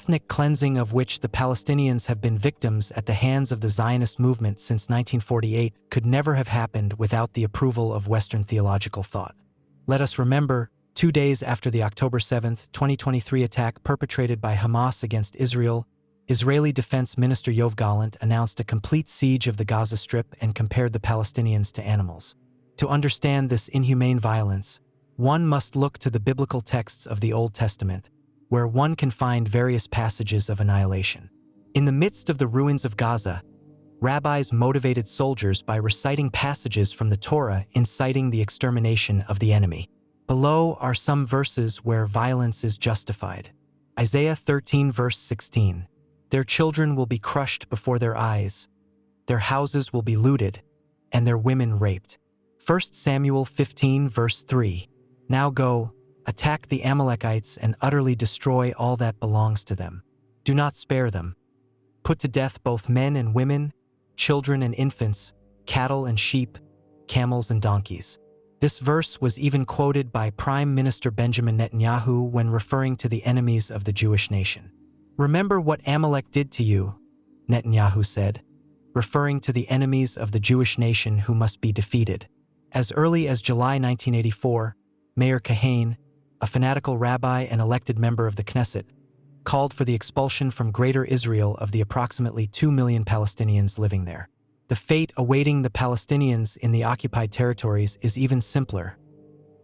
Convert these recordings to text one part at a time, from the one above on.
ethnic cleansing of which the Palestinians have been victims at the hands of the Zionist movement since 1948 could never have happened without the approval of Western theological thought. Let us remember, 2 days after the October 7, 2023 attack perpetrated by Hamas against Israel, Israeli Defense Minister Yoav Gallant announced a complete siege of the Gaza Strip and compared the Palestinians to animals. To understand this inhumane violence, one must look to the biblical texts of the Old Testament, where one can find various passages of annihilation. In the midst of the ruins of Gaza, rabbis motivated soldiers by reciting passages from the Torah inciting the extermination of the enemy. Below are some verses where violence is justified. Isaiah 13 verse 16. Their children will be crushed before their eyes, their houses will be looted, and their women raped. 1 Samuel 15 verse 3. Now go, attack the Amalekites and utterly destroy all that belongs to them. Do not spare them. Put to death both men and women, children and infants, cattle and sheep, camels and donkeys. This verse was even quoted by Prime Minister Benjamin Netanyahu when referring to the enemies of the Jewish nation. Remember what Amalek did to you, Netanyahu said, referring to the enemies of the Jewish nation who must be defeated. As early as July 1984, Meir Kahane, a fanatical rabbi and elected member of the Knesset, called for the expulsion from Greater Israel of the approximately 2 million Palestinians living there. The fate awaiting the Palestinians in the occupied territories is even simpler: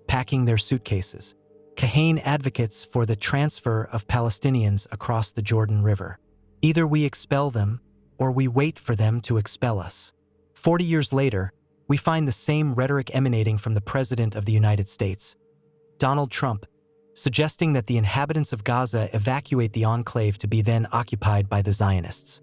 packing their suitcases. Kahane advocates for the transfer of Palestinians across the Jordan River. Either we expel them, or we wait for them to expel us. 40 years later, we find the same rhetoric emanating from the President of the United States, Donald Trump, suggesting that the inhabitants of Gaza evacuate the enclave to be then occupied by the Zionists.